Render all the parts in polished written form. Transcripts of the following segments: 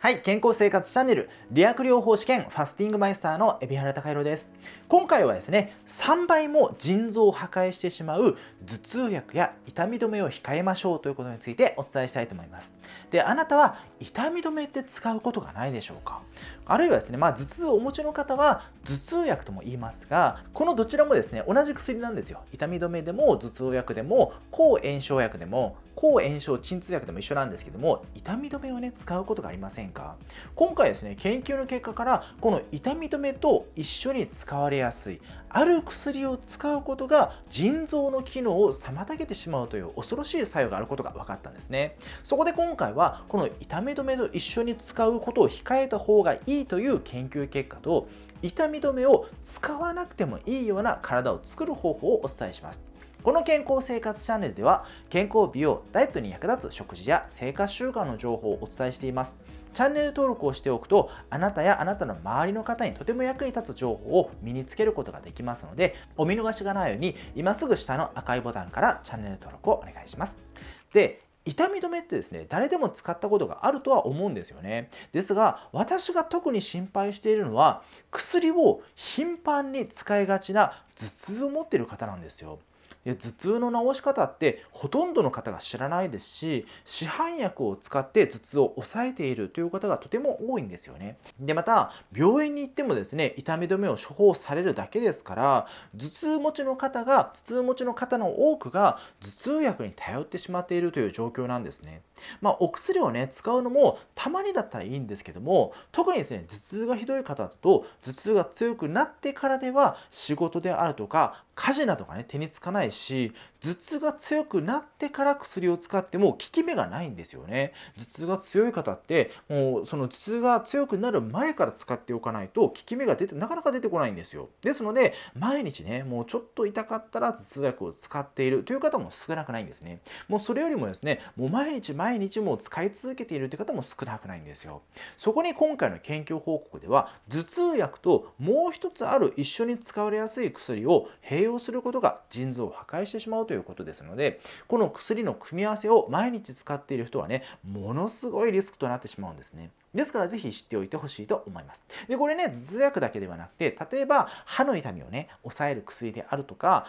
はい、健康生活チャンネル理学療法士兼ファスティングマイスターの海老原貴弘です。今回はですね、3倍も腎臓を破壊してしまう頭痛薬や痛み止めを控えましょうということについてお伝えしたいと思います。で、あなたは痛み止めって使うことがないでしょうか？あるいはですね、頭痛をお持ちの方は頭痛薬とも言いますが、このどちらもですね、同じ薬なんですよ。痛み止めでも頭痛薬でも抗炎症薬でも抗炎症鎮痛薬でも一緒なんですけども、痛み止めをね使うことがありませんか？今回ですね、研究の結果からこの痛み止めと一緒に使われやすいある薬を使うことが腎臓の機能を妨げてしまうという恐ろしい作用があることが分かったんですね。そこで今回はこの痛み止めと一緒に使うことを控えた方がいいという研究結果と、痛み止めを使わなくてもいいような体を作る方法をお伝えします。この健康生活チャンネルでは健康美容ダイエットに役立つ食事や生活習慣の情報をお伝えしています。チャンネル登録をしておくと、あなたやあなたの周りの方にとても役に立つ情報を身につけることができますので、お見逃しがないように今すぐ下の赤いボタンからチャンネル登録をお願いします。で、痛み止めってですね、誰でも使ったことがあるとは思うんですよね。ですが、私が特に心配しているのは、薬を頻繁に使いがちな頭痛を持っている方なんですよ。で、頭痛の治し方ってほとんどの方が知らないですし、市販薬を使って頭痛を抑えているという方がとても多いんですよね。で、また病院に行ってもですね、痛み止めを処方されるだけですから、頭痛持ちの方の多くが頭痛薬に頼ってしまっているという状況なんですね。お薬をね使うのもたまにだったらいいんですけども、特にですね、頭痛がひどい方だと頭痛が強くなってからでは仕事であるとか家事などがね手につかないし、頭痛が強くなってから薬を使っても効き目がないんですよね。頭痛が強い方ってもうその頭痛が強くなる前から使っておかないと効き目がなかなか出てこないんですよ。ですので毎日ね、もうちょっと痛かったら頭痛薬を使っているという方も少なくないんですね。もうそれよりもですね、もう毎日毎日もう使い続けているという方も少なくないんですよ。そこに今回の研究報告では、頭痛薬ともう一つある一緒に使われやすい薬を併用することが腎臓を破壊してしまうということですので、この薬の組み合わせを毎日使っている人はね、ものすごいリスクとなってしまうんですね。ですからぜひ知っておいてほしいと思います。で、これね、頭痛薬だけではなくて、例えば歯の痛みをね、抑える薬であるとか、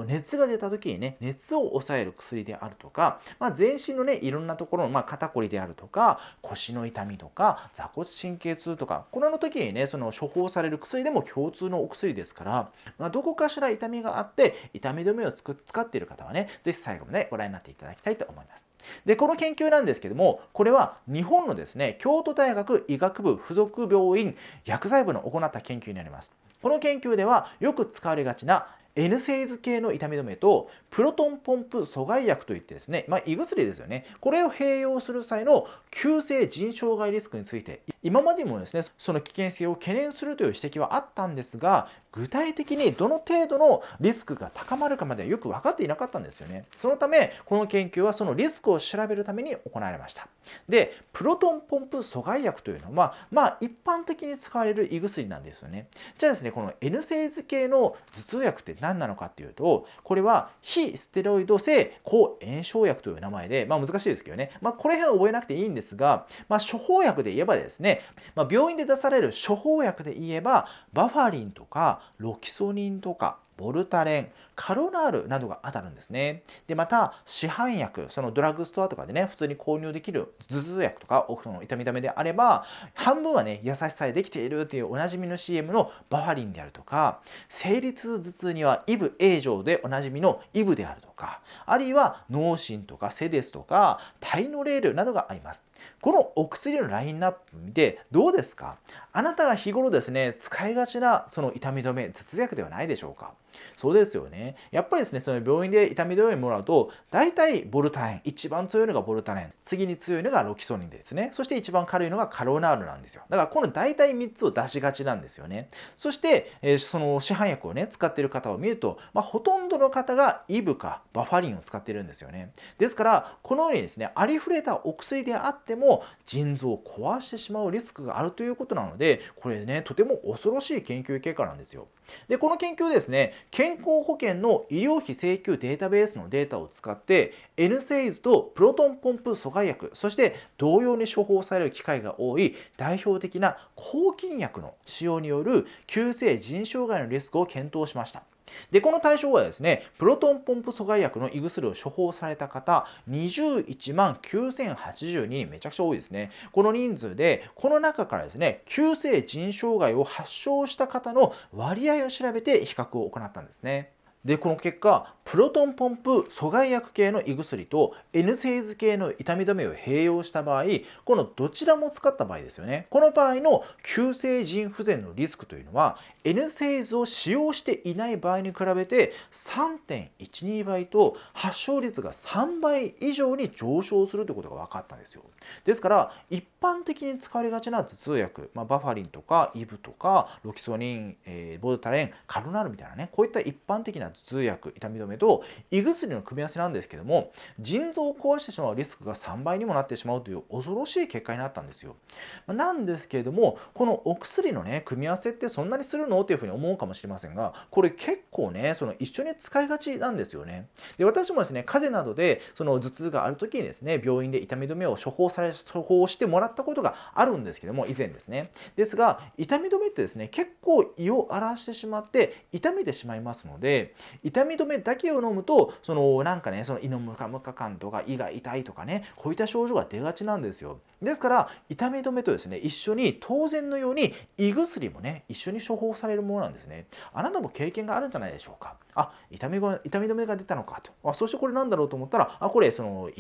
熱が出た時にね、熱を抑える薬であるとか、全身のね、いろんなところの、肩こりであるとか、腰の痛みとか、座骨神経痛とか、この時にね、その処方される薬でも共通のお薬ですから、どこかしら痛みがあって、痛み止めを使っている方はね、ぜひ最後までご覧になっていただきたいと思います。で、この研究なんですけども、これは日本のですね、京都大学医学部附属病院薬剤部の行った研究になります。この研究ではよく使われがちな N セイズ系の痛み止めとプロトンポンプ阻害薬といってですね、胃薬ですよね。これを併用する際の急性腎障害リスクについて、今までもですね、その危険性を懸念するという指摘はあったんですが、具体的にどの程度のリスクが高まるかまではよく分かっていなかったんですよね。そのため、この研究はそのリスクを調べるために行われました。で、プロトンポンプ阻害薬というのは、一般的に使われる胃薬なんですよね。じゃあですね、この N セイズ系の頭痛薬って何なのかっていうと、これは非ステロイド性抗炎症薬という名前で、難しいですけどね、これ辺は覚えなくていいんですが、処方薬で言えばですね、病院で出される処方薬で言えば、バファリンとかロキソニンとかボルタレン、カロナールなどが当たるんですね。で、また市販薬、そのドラッグストアとかでね、普通に購入できる頭痛薬とかその痛み止めであれば、半分はね、優しさでできているというおなじみの CM のバファリンであるとか、生理痛頭痛にはイブ A 錠でおなじみのイブであるとか、あるいは脳神とかセデスとかタイノレールなどがあります。このお薬のラインナップでどうですか？あなたが日頃ですね、使いがちなその痛み止め、頭痛薬ではないでしょうか？そうですよね。やっぱりですね、その病院で痛み止めもらうと、大体ボルタレン、一番強いのがボルタレン、次に強いのがロキソニンですね。そして一番軽いのがカロナールなんですよ。だからこの大体3つを出しがちなんですよね。そして、その市販薬をね、使っている方を見ると、ほとんどの方がイブかバファリンを使っているんですよね。ですから、このようにですね、ありふれたお薬であっても、腎臓を壊してしまうリスクがあるということなので、これね、とても恐ろしい研究結果なんですよ。で、この研究ですね、健康保険の医療費請求データベースのデータを使って NSAIDs とプロトンポンプ阻害薬、そして同様に処方される機会が多い代表的な抗菌薬の使用による急性腎障害のリスクを検討しました。で、この対象はですね、プロトンポンプ阻害薬の胃薬を処方された方21万9082人、めちゃくちゃ多いですね。この人数で、この中からですね、急性腎障害を発症した方の割合を調べて比較を行ったんですね。で、この結果、プロトンポンプ阻害薬系の胃薬と NSAIDs 系の痛み止めを併用した場合、このどちらも使った場合ですよね。この場合の急性腎不全のリスクというのは、NSAIDs を使用していない場合に比べて 3.12 倍と発症率が3倍以上に上昇するということが分かったんですよ。ですから、一般的に使われがちな頭痛薬、バファリンとかイブとかロキソニン、ボルタレン、カロナールみたいなね、こういった一般的な頭痛薬、痛み止めと胃薬の組み合わせなんですけども、腎臓を壊してしまうリスクが3倍にもなってしまうという恐ろしい結果になったんですよ。なんですけれども、このお薬のね、組み合わせってそんなにするのっていうふうに思うかもしれませんが、これ結構ね、一緒に使いがちなんですよね。で、私もですね、風邪などで頭痛がある時にですね、病院で痛み止めを処方してもらったことがあるんですけども、以前ですね。ですが、痛み止めってですね、結構胃を荒らしてしまって痛めてしまいますので、痛み止めだけを飲むとなんかね、胃のムカムカ感とか胃が痛いとかね、こういった症状が出がちなんですよ。ですから痛み止めとですね、一緒に当然のように胃薬もね、一緒に処方されるものなんですね。あなたも経験があるんじゃないでしょうか。痛み止めが出たのかと。そしてこれなんだろうと思ったら、これ胃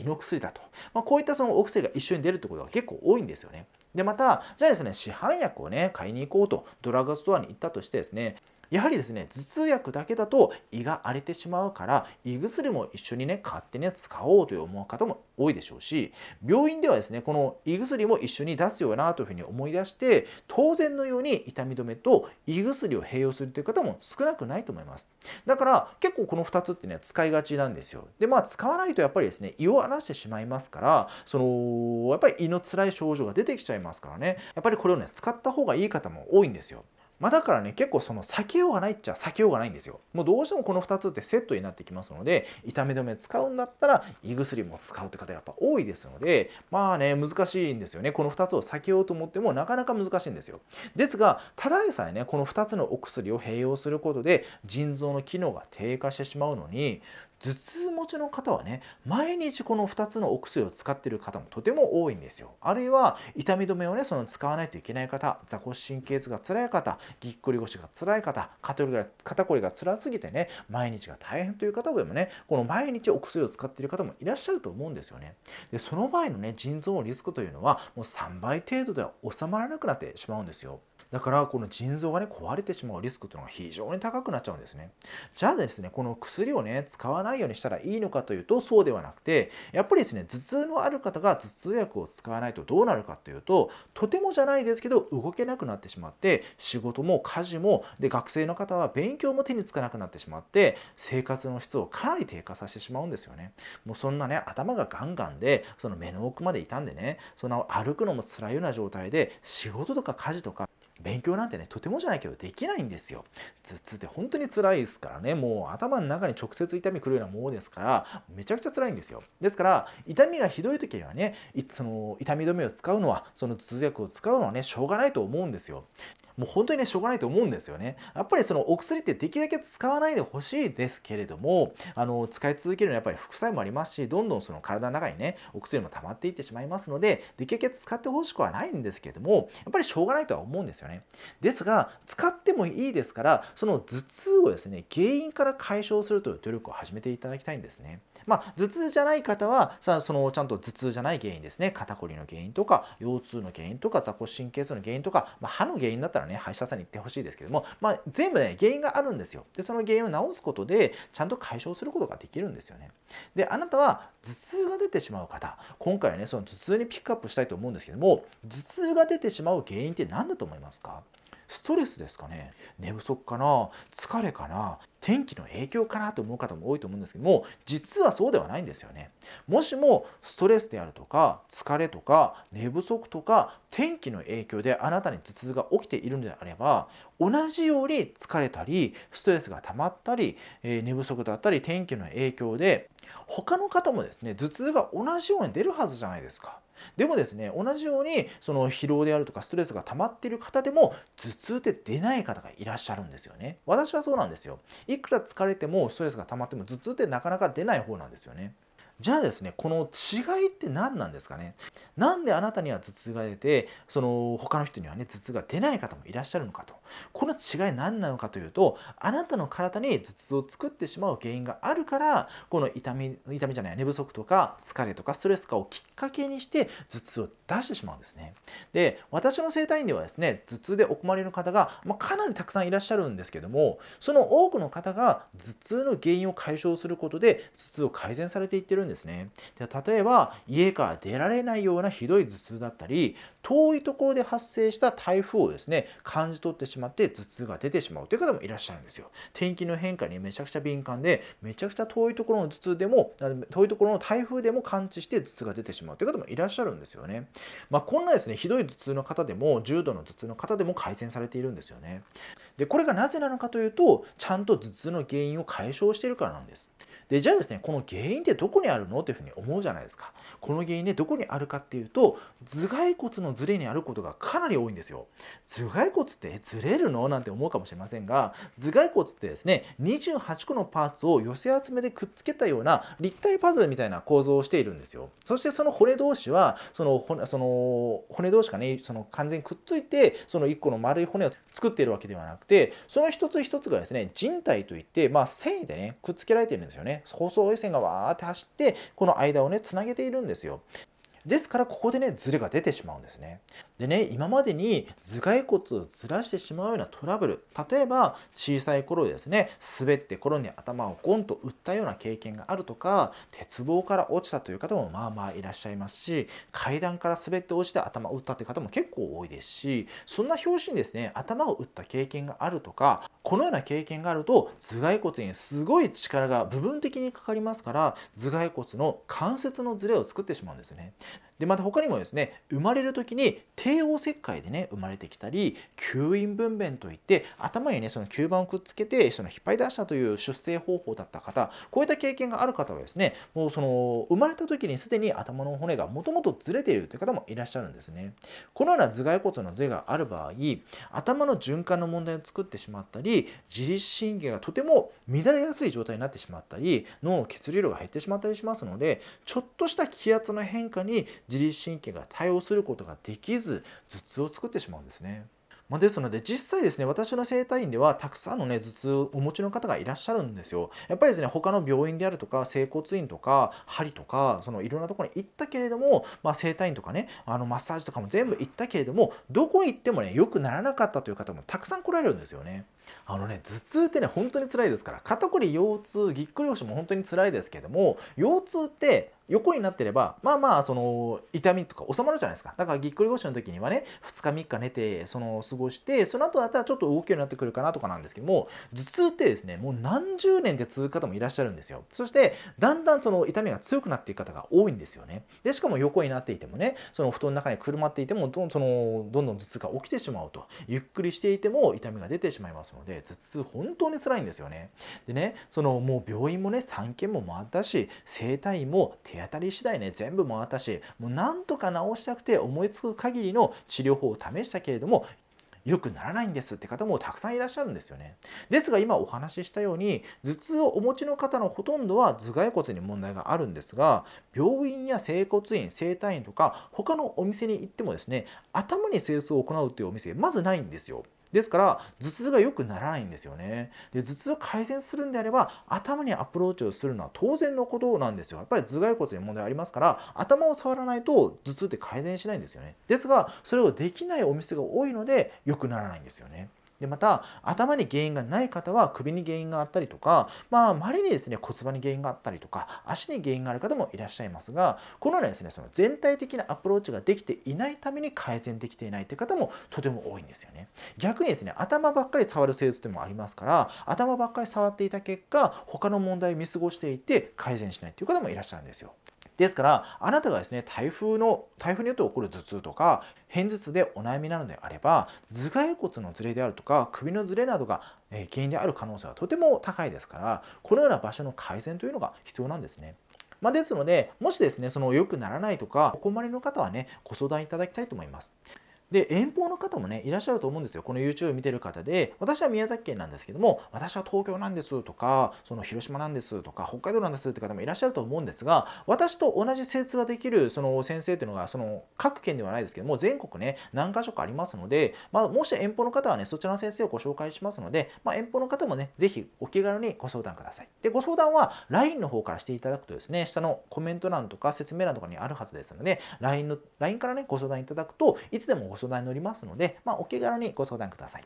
の薬だと。こういったお薬が一緒に出るってことが結構多いんですよね。で、また、じゃあですね、市販薬をね、買いに行こうと、ドラッグストアに行ったとしてですね、やはりですね、頭痛薬だけだと胃が荒れてしまうから、胃薬も一緒にね、買ってね、使おうという思う方も多いでしょうし、病院ではですね、この胃薬も一緒に出すよなというふうに思い出して、当然のように痛み止めと胃薬を併用するという方も少なくないと思います。だから結構この2つってね、使いがちなんですよ。で、使わないとやっぱりですね、胃を荒らしてしまいますから、やっぱり胃の辛い症状が出てきちゃいますからね、やっぱりこれをね、使った方がいい方も多いんですよ。だからね、結構避けようがないっちゃ避けようがないんですよ。もうどうしてもこの2つってセットになってきますので、痛み止め使うんだったら胃薬も使うって方やっぱ多いですので、難しいんですよね。この2つを避けようと思ってもなかなか難しいんですよ。ですが、ただでさえね、この2つのお薬を併用することで腎臓の機能が低下してしまうのに、頭痛持ちの方はね、毎日この2つのお薬を使っている方もとても多いんですよ。あるいは痛み止めをね、使わないといけない方、坐骨神経痛が辛い方、ぎっくり腰が辛い方、肩こりが辛すぎてね、毎日が大変という方でもね、この毎日お薬を使っている方もいらっしゃると思うんですよね。で、その場合のね、腎臓のリスクというのはもう3倍程度では収まらなくなってしまうんですよ。だからこの腎臓がね、壊れてしまうリスクというのが非常に高くなっちゃうんですね。じゃあですね、この薬をね、使わないようにしたらいいのかというと、そうではなくて、やっぱりですね、頭痛のある方が頭痛薬を使わないとどうなるかというと、とてもじゃないですけど動けなくなってしまって、仕事も家事も、で学生の方は勉強も手につかなくなってしまって、生活の質をかなり低下させてしまうんですよね。もうそんなね、頭がガンガンで、目の奥まで傷んでね、歩くのも辛いような状態で、仕事とか家事とか勉強なんてね、とてもじゃないけどできないんですよ。頭痛って本当に辛いですからね、もう頭の中に直接痛みくるようなものですから、めちゃくちゃ辛いんですよ。ですから、痛みがひどい時にはね、痛み止めを使うのは、頭痛薬を使うのはね、しょうがないと思うんですよ。もう本当にね、しょうがないと思うんですよね。やっぱりお薬ってできるだけ使わないでほしいですけれども、使い続けるのはやっぱり副作用もありますし、どんどん体の中にね、お薬も溜まっていってしまいますので、できるだけ使ってほしくはないんですけれども、やっぱりしょうがないとは思うんですよね。ですが、使ってもいいですから、頭痛をですね、原因から解消するという努力を始めていただきたいんですね。頭痛じゃない方は、ちゃんと頭痛じゃない原因ですね、肩こりの原因とか、腰痛の原因とか、坐骨神経痛の原因とか、歯の原因だったらね、歯医者さんに行ってほしいですけども、全部ね、原因があるんですよ。で、その原因を治すことで、ちゃんと解消することができるんですよね。で、あなたは頭痛が出てしまう方、今回はね、頭痛にピックアップしたいと思うんですけども、頭痛が出てしまう原因って何だと思いますか？ストレスですかね、寝不足かな、疲れかな、天気の影響かなと思う方も多いと思うんですけども、実はそうではないんですよね。もしもストレスであるとか疲れとか寝不足とか天気の影響であなたに頭痛が起きているのであれば、同じように疲れたりストレスが溜まったり、寝不足だったり天気の影響で他の方もですね、頭痛が同じように出るはずじゃないですか。でもですね、同じようにその疲労であるとかストレスが溜まっている方でも頭痛って出ない方がいらっしゃるんですよね。私はそうなんですよ。いくら疲れてもストレスが溜まっても頭痛ってなかなか出ない方なんですよね。じゃあですね、この違いって何なんですかね。なんであなたには頭痛が出て、その他の人にはね、頭痛が出ない方もいらっしゃるのかと。この違い何なのかというと、あなたの体に頭痛を作ってしまう原因があるから、この痛みじゃない、寝不足とか疲れとかストレスかをきっかけにして頭痛を出してしまうんですね。で、私の整体院ではですね、頭痛でお困りの方が、かなりたくさんいらっしゃるんですけども、その多くの方が頭痛の原因を解消することで頭痛を改善されていってるんですね。で、例えば家から出られないようなひどい頭痛だったり、遠いところで発生した台風をですね、感じ取ってしまって頭痛が出てしまうという方もいらっしゃるんですよ。天気の変化にめちゃくちゃ敏感で、めちゃくちゃ遠いところの頭痛でも、遠いところの台風でも感知して頭痛が出てしまうという方もいらっしゃるんですよね。こんなですね、ひどい頭痛の方でも、重度の頭痛の方でも改善されているんですよね。で、これがなぜなのかというと、ちゃんと頭痛の原因を解消しているからなんです。で、じゃあですね、この原因ってどこにあるのというふうに思うじゃないですか。この原因ね、どこにあるかっていうと、頭蓋骨のズレにあることがかなり多いんですよ。頭蓋骨ってずれるのなんて思うかもしれませんが、頭蓋骨ってですね、28個のパーツを寄せ集めでくっつけたような立体パズルみたいな構造をしているんですよ。そしてその骨同士は、その骨同士がね、その完全にくっついて、その1個の丸い骨を作っているわけではなくて、その一つ一つがですね、人体といって、繊維でね、くっつけられているんですよね。細い線がわーって走って、この間をね、つなげているんですよ。ですからここでね、ズレが出てしまうんですね。でね、今までに頭蓋骨をずらしてしまうようなトラブル、例えば小さい頃ですね、滑って頃に頭をゴンと打ったような経験があるとか、鉄棒から落ちたという方もまあまあいらっしゃいますし、階段から滑って落ちて頭を打ったという方も結構多いですし、そんな拍子にですね、頭を打った経験があるとか、このような経験があると頭蓋骨にすごい力が部分的にかかりますから、頭蓋骨の関節のズレを作ってしまうんですね。で、また他にもですね、生まれる時に帝王切開でね、生まれてきたり、吸引分娩といって頭にね、その吸盤をくっつけてその引っ張り出したという出生方法だった方、こういった経験がある方はですね、もうその生まれた時にすでに頭の骨がもともとずれているという方もいらっしゃるんですね。このような頭蓋骨のずれがある場合、頭の循環の問題を作ってしまったり、自律神経がとても乱れやすい状態になってしまったり、脳の血流量が減ってしまったりしますので、ちょっとした気圧の変化に自律神経が対応することができず、頭痛を作ってしまうんですね。ですので実際ですね、私の整体院ではたくさんのね、頭痛をお持ちの方がいらっしゃるんですよ。やっぱりですね、他の病院であるとか、整骨院とか、針とか、そのいろんなところに行ったけれども、整体院とかね、マッサージとかも全部行ったけれども、どこ行ってもね、良くならなかったという方もたくさん来られるんですよね。頭痛ってね、本当に辛いですから、肩こり、腰痛、ぎっくり腰も本当に辛いですけども、腰痛って横になってれば、その痛みとか収まるじゃないですか。だからぎっくり腰の時にはね、2日3日寝て、過ごして、その後だったらちょっと動けるようになってくるかなとかなんですけども、頭痛ってですね、もう何十年で続く方もいらっしゃるんですよ。そして、だんだんその痛みが強くなっていく方が多いんですよね。で、しかも横になっていてもね、その布団の中にくるまっていても、どんどん頭痛が起きてしまうと。ゆっくりしていても痛みが出てしまいますので、頭痛本当に辛いんですよね。でね、もう病院もね、3軒も回ったし、整体院も手当たり次第ね、全部回ったし、もうなんとか治したくて思いつく限りの治療法を試したけれども、良くならないんですって方もたくさんいらっしゃるんですよね。ですが今お話ししたように、頭痛をお持ちの方のほとんどは頭蓋骨に問題があるんですが、病院や整骨院、整体院とか他のお店に行ってもですね、頭に清掃を行うっていうお店まずないんですよ。ですから頭痛が良くならないんですよね。で、頭痛を改善するんであれば頭にアプローチをするのは当然のことなんですよ。やっぱり頭蓋骨に問題ありますから、頭を触らないと頭痛って改善しないんですよね。ですがそれをできないお店が多いので良くならないんですよね。でまた頭に原因がない方は首に原因があったりとか、稀にですね骨盤に原因があったりとか足に原因がある方もいらっしゃいますが、このようなですねその全体的なアプローチができていないために改善できていないという方もとても多いんですよね。逆にですね頭ばっかり触る施術でもありますから、頭ばっかり触っていた結果他の問題を見過ごしていて改善しないという方もいらっしゃるんですよ。ですからあなたがですね台風によって起こる頭痛とか片頭痛でお悩みなのであれば、頭蓋骨のズレであるとか首のズレなどが原因である可能性はとても高いですから、このような場所の改善というのが必要なんですね。ですので、もしですねその良くならないとかお困りの方はねご相談いただきたいと思います。で、遠方の方もね、いらっしゃると思うんですよ。この YouTube を見てる方で、私は宮崎県なんですけども、私は東京なんですとか、その広島なんですとか、北海道なんですって方もいらっしゃると思うんですが、私と同じ施術ができるその先生っていうのが、その各県ではないですけども、全国ね、何箇所かありますので、もし遠方の方はね、そちらの先生をご紹介しますので、遠方の方もね、ぜひお気軽にご相談ください。で、ご相談は LINE の方からしていただくとですね、下のコメント欄とか説明欄とかにあるはずですので、LINE からね、ご相談いただくといつでもご相談に乗りますので、お気軽にご相談ください。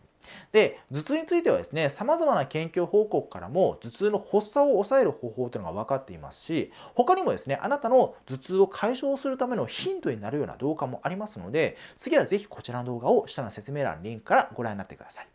で、頭痛についてはですね、様々な研究報告からも頭痛の発作を抑える方法というのが分かっていますし、他にもですね、あなたの頭痛を解消するためのヒントになるような動画もありますので、次はぜひこちらの動画を下の説明欄リンクからご覧になってください。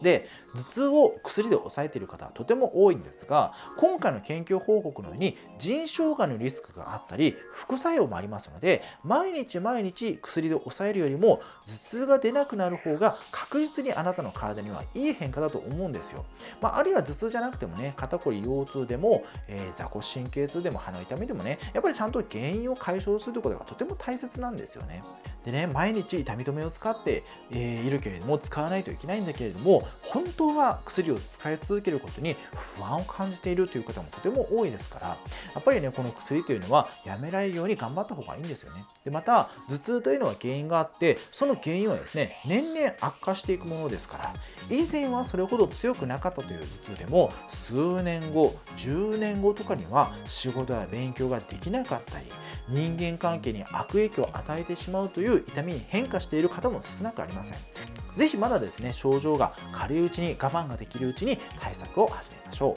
で、頭痛を薬で抑えている方はとても多いんですが、今回の研究報告のように腎障害のリスクがあったり副作用もありますので、毎日毎日薬で抑えるよりも頭痛が出なくなる方が確実にあなたの体にはいい変化だと思うんですよ。あるいは頭痛じゃなくてもね、肩こり腰痛でも、座骨神経痛でも鼻痛みでもね、やっぱりちゃんと原因を解消するということがとても大切なんですよね。でね、毎日痛み止めを使って、いるけれども使わないといけないんだけれども、本当は薬を使い続けることに不安を感じているという方もとても多いですから、やっぱりねこの薬というのはやめられるように頑張った方がいいんですよね。でまた頭痛というのは原因があって、その原因はですね年々悪化していくものですから、以前はそれほど強くなかったという頭痛でも数年後10年後とかには仕事や勉強ができなかったり、人間関係に悪影響を与えてしまうという痛みに変化している方も少なくありません。ぜひまだですね症状が軽いうちに、我慢ができるうちに対策を始めましょう。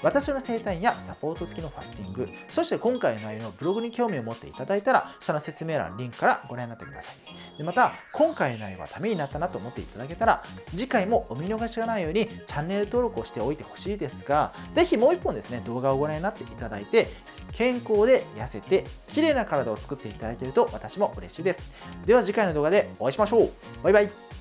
私の整体やサポート付きのファスティング、そして今回の内容のブログに興味を持っていただいたら、下の説明欄リンクからご覧になってください。でまた今回の内容がためになったなと思っていただけたら、次回もお見逃しがないようにチャンネル登録をしておいてほしいですが、ぜひもう一本ですね動画をご覧になっていただいて、健康で痩せて綺麗な体を作っていただけると私も嬉しいです。では次回の動画でお会いしましょう。バイバイ。